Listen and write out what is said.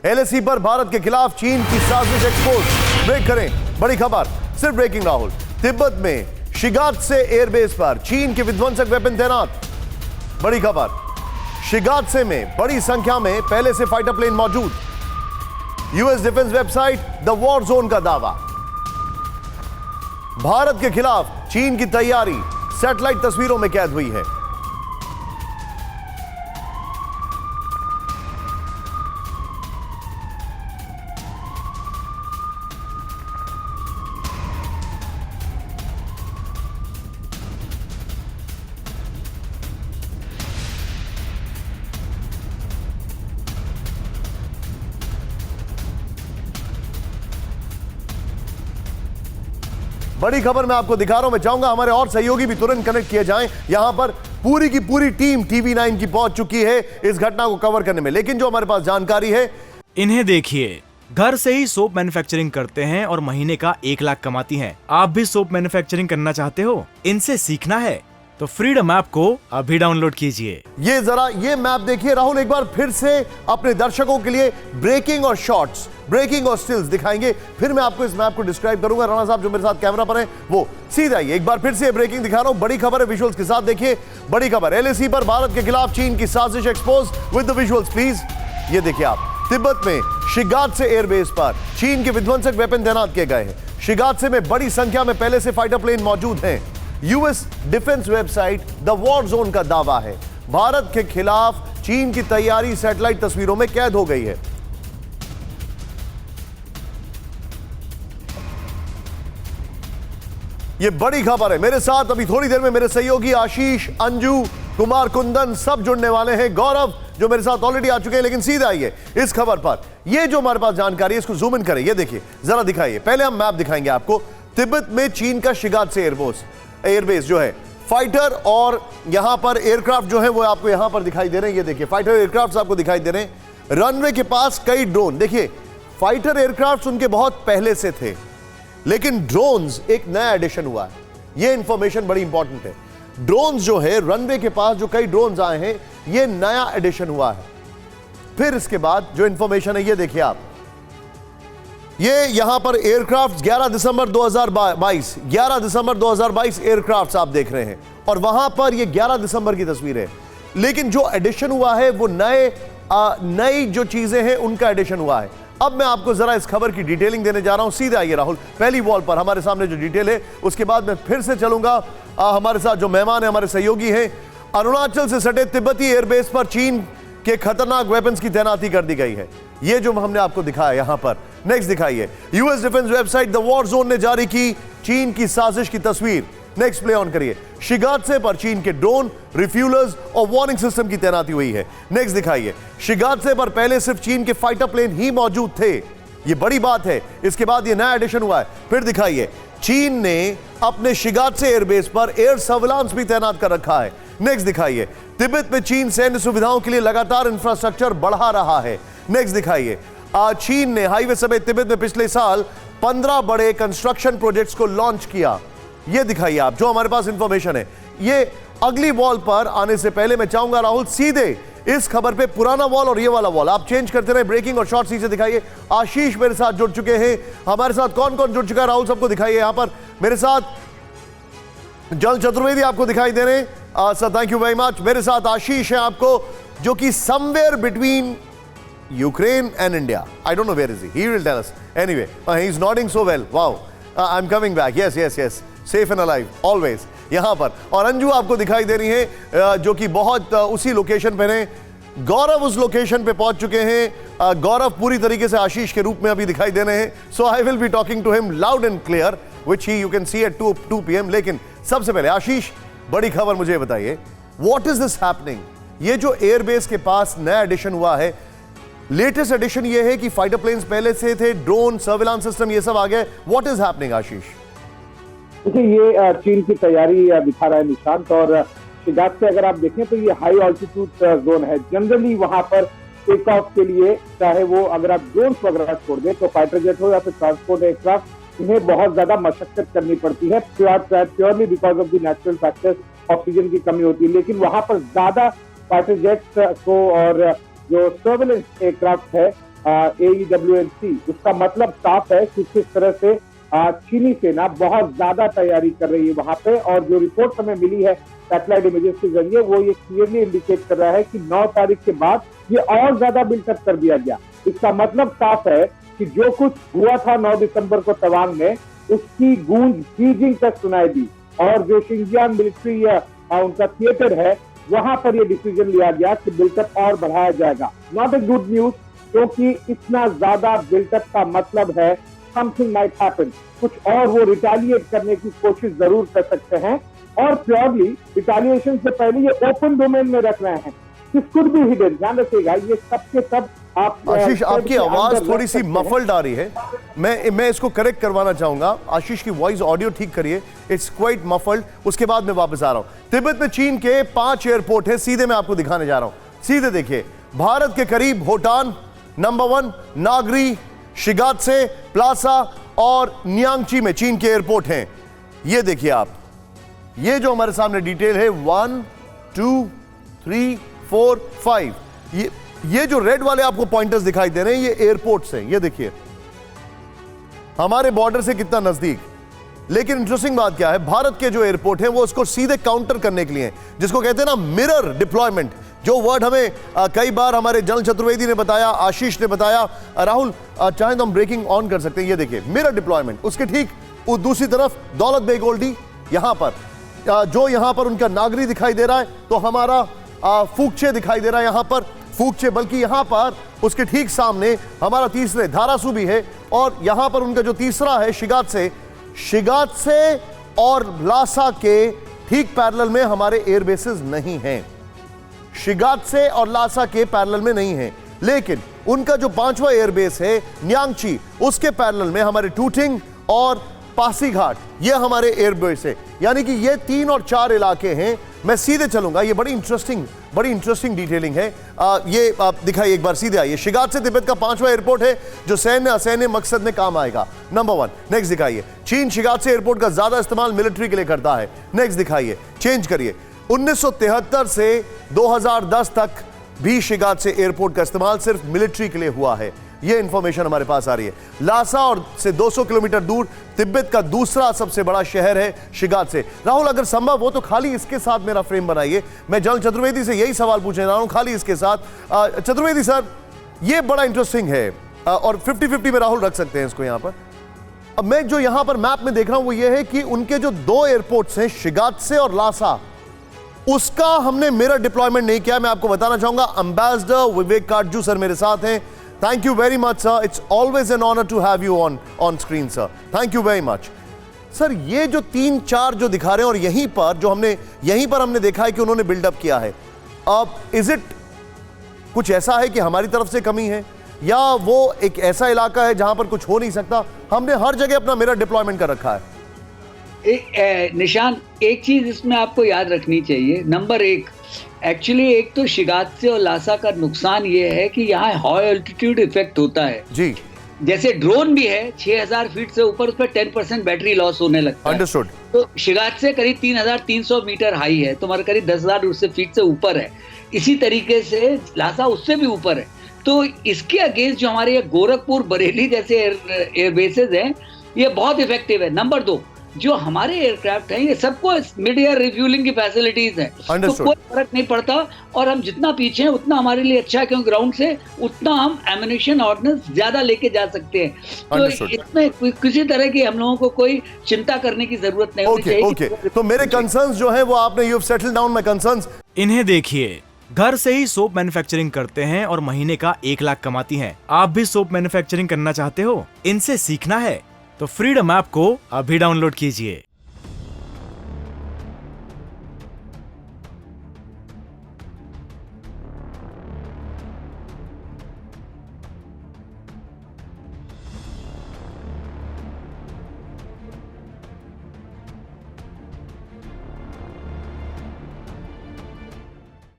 LAC पर भारत के खिलाफ चीन की साजिश एक्सपोज। ब्रेक करें, बड़ी खबर, सिर्फ ब्रेकिंग राहुल। तिब्बत में शिगात्से एयरबेस पर चीन के विध्वंसक वेपन तैनात। बड़ी खबर, शिगात्से में बड़ी संख्या में पहले से फाइटर प्लेन मौजूद। US defence website the war zone का दावा। भारत के खिलाफ चीन की तैयारी सैटेलाइट तस्वीरों में कैद हुई है। बड़ी खबर मैं आपको दिखा रहा हूं। मैं चाहूंगा हमारे और सहयोगी भी तुरंत कनेक्ट किए जाएं। यहां पर पूरी की पूरी टीम टीवी9 की पहुंच चुकी है इस घटना को कवर करने में। लेकिन जो हमारे पास जानकारी है, इन्हें देखिए, घर से ही सोप मैन्युफैक्चरिंग करते हैं और महीने का 1 लाख कमाती हैं। आप भी सोप मैन्युफैक्चरिंग करना चाहते हो, इनसे सीखना है तो फ्रीडम ऐप को अभी डाउनलोड कीजिए। ये जरा ये मैप देखिए राहुल, एक बार फिर से अपने दर्शकों के लिए ब्रेकिंग और शॉट्स, ब्रेकिंग और स्टिल्स दिखाएंगे। फिर मैं आपको इस मैप को डिस्क्राइब करूंगा। राणा साहब जो मेरे साथ कैमरा पर हैं वो सीधा आइए। एक बार फिर से ब्रेकिंग दिखा रहा हूं, बड़ी खबर है, विजुअल्स के साथ देखिए। बड़ी खबर, एलएसी पर भारत के खिलाफ चीन की साजिश expose with the visuals please. ये देखिए आप, तिब्बत में शिगात्से एयरबेस पर चीन के विध्वंसक वेपन तैनात किए गए हैं। शिगात्से में बड़ी संख्या में पहले से फाइटर प्लेन मौजूद हैं। US defence website the war zone का दावा है भारत के खिलाफ चीन की तैयारी सैटेलाइट तस्वीरों में कैद हो गई है। यह बड़ी खबर है। मेरे साथ अभी थोड़ी देर में मेरे सहयोगी आशीष, अंजू, कुमार, कुंदन सब जुड़ने वाले हैं। गौरव जो मेरे साथ ऑलरेडी आ चुके हैं। लेकिन सीधा आइए इस खबर पर। यह जो हमारे पास जानकारी है इसको जूम इन करें। ये देखिए, जरा दिखाइए। पहले हम मैप दिखाएंगे आपको। तिब्बत में चीन का शिगात्से एयरबेस जो है फाइटर, और यहां पर एयरक्राफ्ट जो है वो आपको यहां पर दिखाई दे रहे हैं। ये देखिए, फाइटर एयरक्राफ्ट आपको दिखाई दे रहे हैं। रनवे के पास कई ड्रोन। देखिए, फाइटर एयरक्राफ्ट उनके बहुत पहले से थे, लेकिन ड्रोन्स एक नया एडिशन हुआ है। ये इंफॉर्मेशन बड़ी इंपॉर्टेंट है। ड्रोन्स जो है रनवे के पास जो कई ड्रोन्स आए हैं, ये नया एडिशन हुआ है। फिर इसके बाद जो इंफॉर्मेशन है ये देखिए आप, ये यहां पर एयरक्राफ्ट 11 दिसंबर 2022 एयरक्राफ्ट आप देख रहे हैं, और वहां पर ये 11 दिसंबर की तस्वीर है। लेकिन जो एडिशन हुआ है वो नई जो चीजें हैं उनका एडिशन हुआ है। अब मैं आपको जरा इस खबर की डिटेलिंग देने जा रहा हूं। सीधा आइए राहुल, पहली वॉल पर हमारे सामने जो डिटेल है, उसके बाद मैं फिर से चलूंगा। हमारे साथ जो मेहमान है, हमारे सहयोगी हैं। अरुणाचल से सटे तिब्बती एयरबेस पर चीन के खतरनाक वेपन्स की तैनाती कर दी गई है। ये जो हमने आपको दिखाया यहां पर। नेक्स्ट दिखाइए, US defence website the war zone ने जारी की चीन की साजिश की तस्वीर। नेक्स्ट प्ले ऑन करिए। शिगात्से पर चीन के ड्रोन, रिफ्यूलर्स और वार्निंग सिस्टम की तैनाती हुई है। नेक्स्ट दिखाइए, शिगात्से पर पहले सिर्फ चीन के फाइटर प्लेन ही मौजूद थे। ये बड़ी बात है। इसके बाद ये नया एडिशन हुआ है। फिर दिखाइए, चीन ने अपने शिगात्से एयरबेस पर एयर सर्विलांस भी तैनात कर रखा है। नेक्स्ट दिखाइए, तिब्बत में चीन सैन्य सुविधाओं के लिए लगातार इंफ्रास्ट्रक्चर बढ़ा रहा है। नेक्स्ट दिखाइए, चीन ने हाईवे समेत तिब्बत में पिछले साल 15 बड़े कंस्ट्रक्शन प्रोजेक्ट्स को लॉन्च किया। यह दिखाइए आप, जो हमारे पास इंफॉर्मेशन है। ये अगली वॉल पर आने से पहले मैं चाहूंगा राहुल, सीधे इस खबर पे पुराना वॉल और ये वाला वॉल आप चेंज करते रहे। ब्रेकिंग और शॉर्ट सीधे दिखाइए। आशीष मेरे साथ जुड़ चुके हैं। हमारे साथ कौन कौन जुड़ चुका है राहुल, सबको दिखाइए। यहां पर मेरे साथ जल चतुर्वेदी आपको दिखाई दे रहे हैं। Sir thank you very much. मेरे साथ आशीष है आपको, जो कि somewhere between Ukraine and India. I don't know where is he. He will tell us. Anyway, he's nodding so well. Wow. I'm coming back. Yes. Safe and alive. Always. यहाँ पर। और अंजू आपको दिखाई दे रही है, जो कि बहुत उसी लोकेशन पर हैं। गौरव उस लोकेशन पे पहुंच चुके हैं। गौरव पूरी तरीके से आशीष के रूप में अभी दिखाई दे रहे हैं। So I will be talking to him loud and clear, which you can see at 2 PM. लेकिन सबसे पहले आशीष, बड़ी खबर मुझे बताइए, what is this happening? ये जो एयरबेस के पास नया एडिशन हुआ है, लेटेस्ट एडिशन ये है कि फाइटर प्लेन्स पहले से थे, ड्रोन, सर्विलांस सिस्टम ये सब आ गए। व्हाट इज हैपनिंग आशीष? देखिए, ये चीन की तैयारी दिखा रहा है निशांत। और शिगात्से अगर आप देखें तो ये हाई ऑल्टीट्यूड जोन है। जनरली वहां पर टेक ऑफ के लिए, चाहे वो अगर आप ड्रोन वगैरह छोड़ दें, तो फाइटर जेट हो या फिर ट्रांसपोर्ट एयरक्राफ्ट, इन्हें बहुत ज्यादा मशक्कत करनी पड़ती है, purely because of the natural factors, oxygen की कमी होती है। लेकिन वहां पर ज्यादा फाइटर जेट्स को और जो सर्विलेंस एयरक्राफ्ट है AEWNC, उसका मतलब साफ है कि किस तरह से चीनी सेना बहुत ज्यादा तैयारी कर रही है वहां पे। और जो रिपोर्ट हमें मिली है सैटेलाइट इमेजेस के जरिए, वो ये क्लियरली इंडिकेट कर रहा है कि 9 तारीख के बाद ये और ज्यादा बिल्डअप कर दिया गया। इसका मतलब साफ है कि जो कुछ हुआ था 9 दिसंबर को तवांग में, उसकी गूंज बीजिंग तक सुनाई दी। और जो शिंजियांग मिलिट्री उनका थिएटर है, वहां पर ये डिसीजन लिया गया कि बिल्डअप और बढ़ाया जाएगा। नॉट ए गुड न्यूज, क्योंकि इतना ज्यादा बिल्डअप का मतलब है समथिंग माइट हैपन, कुछ और वो रिटेलिएट करने की कोशिश जरूर कर सकते हैं। और प्योरली रिटेलिएशन से पहले ये ओपन डोमेन में रख रहे हैं, दिस कुड बी हिडन। ध्यान रखिएगा, ये सब के सब आप आशीष, आपकी आवाज थोड़ी सी मफल्ड आ रही है, मैं इसको करेक्ट करवाना चाहूंगा। आशीष की वॉइस ऑडियो ठीक करिए, इट्स क्वाइट मफल्ड। उसके बाद मैं वापस आ रहा हूं। तिब्बत में चीन के 5 एयरपोर्ट है, सीधे मैं आपको दिखाने जा रहा हूं। सीधे देखिए, भारत के करीब होटान नंबर 1, नागरी, शिगात्से, प्लासा और न्यांगची में चीन के एयरपोर्ट हैं। ये देखिए आप, ये जो हमारे सामने डिटेल है 1 2 3 4 5, ये जो रेड वाले आपको पॉइंटर्स दिखाई दे रहे हैं, ये एयरपोर्ट्स हैं। ये देखिए हमारे बॉर्डर से कितना नजदीक। लेकिन इंटरेस्टिंग बात क्या है, भारत के जो एयरपोर्ट हैं वो उसको सीधे काउंटर करने के लिए, जिसको कहते हैं ना मिरर डिप्लॉयमेंट, जो वर्ड हमें कई बार हमारे जनरल चतुर्वेदी ने बताया, आशीष ने बताया, राहुल चाहे तो हम ब्रेकिंग ऑन कर सकते हैं। ये देखिए मिरर डिप्लॉयमेंट, उसके ठीक दूसरी तरफ दौलत बेग ओल्डी, यहां पर जो यहां पर उनका नागरी दिखाई दे रहा है, तो हमारा फूकचे दिखाई दे रहा है, यहां पर फूकचे, बल्कि यहां पर उसके ठीक सामने हमारा तीसरे धारासू भी है। और यहां पर उनका जो तीसरा है शिगात्से और लासा के ठीक पैरेलल में हमारे एयरबेसेस नहीं हैं। शिगात्से और लासा के पैरेलल में नहीं है, लेकिन उनका जो 5वां एयरबेस है न्यांगची, उसके पैरेलल में हमारे टूटिंग और पासीघाट, ये हमारे एयरबेस है। यानी कि ये 3 और 4 इलाके हैं। मैं सीधे चलूंगा, ये बड़ी इंटरेस्टिंग डिटेलिंग है। ये आप दिखाइए एक बार, सीधे आइए। शिगात्से तिब्बत का 5वां एयरपोर्ट है जो सैन्य असैन्य मकसद में काम आएगा, नंबर 1। नेक्स्ट दिखाइए, चीन शिगात्से एयरपोर्ट का ज्यादा इस्तेमाल मिलिट्री के लिए करता है। नेक्स्ट दिखाइए, चेंज करिए। 1973 से 2010 तक भी शिगात्से एयरपोर्ट का इस्तेमाल सिर्फ मिलिट्री के लिए हुआ है। यह इंफॉर्मेशन हमारे पास आ रही है। लासा और से 200 किलोमीटर दूर तिब्बत का दूसरा सबसे बड़ा शहर है शिगात्से। राहुल, अगर संभव हो तो खाली इसके साथ मेरा फ्रेम बनाइए। मैं जनरल चतुर्वेदी से यही सवाल पूछने रहा हूं, खाली इसके साथ। चतुर्वेदी सर, यह बड़ा इंटरेस्टिंग है और 50-50 में राहुल रख सकते हैं इसको यहां पर। अब मैं जो यहां पर मैप में देख रहा हूं वो यह है कि उनके जो 2 एयरपोर्ट्स हैं शिगात्से और लासा, उसका हमने मिरर डिप्लॉयमेंट नहीं किया। मैं आपको बताना चाहूंगा, एम्बेसडर विवेक काटजू सर मेरे साथ हैं। Thank you very much sir, it's always an honour to have you on screen sir, thank you very much sir. ये जो 3-4 जो दिखा रहे हैं और यहीं पर हमने देखा है कि उन्होंने बिल्डअप किया है। अब इज इट कुछ ऐसा है कि हमारी तरफ से कमी है, या वो एक ऐसा इलाका है जहां पर कुछ हो नहीं सकता? हमने हर जगह अपना मिरर डिप्लॉयमेंट कर रखा है। निशान, एक चीज इसमें आपको याद रखनी चाहिए। नंबर 1, एक्चुअली एक तो शिगात्से और लासा का नुकसान ये है कि यहाँ हाई एल्टीट्यूड इफेक्ट होता है जी। जैसे ड्रोन भी है 6000 फीट से ऊपर, उस पर 10% बैटरी लॉस होने लगता है। अंडरस्टूड। तो शिगात्से करीब 3300 मीटर हाई है, तुम्हारा करीब 10,000 उससे फीट से ऊपर है। इसी तरीके से लासा उससे भी ऊपर है। तो इसके अगेंस्ट जो हमारे गोरखपुर, बरेली जैसे एयरबेसेज हैं, ये बहुत इफेक्टिव है। नंबर 2, जो हमारे एयरक्राफ्ट हैं ये सबको मिड एयर रिफ्यूलिंग की फैसिलिटीज है, तो कोई फर्क नहीं पड़ता। और हम जितना पीछे हैं उतना हमारे लिए अच्छा है, क्योंकि ग्राउंड से उतना हम एम्यूनिशन ऑर्डिनेंस ज्यादा लेके जा सकते हैं। तो इसमें किसी तरह की हम लोगों को कोई चिंता करने की जरूरत नहीं होनी चाहिए। तो मेरे कंसर्न्स जो है वो आपने, you have settled down my concerns. इन्हें देखिए, घर से ही सोप मैन्युफैक्चरिंग करते हैं और महीने का 1 लाख कमाती हैं। आप भी सोप मैन्युफैक्चरिंग करना चाहते हो? इनसे सीखना है तो फ्रीडम ऐप को अभी डाउनलोड कीजिए।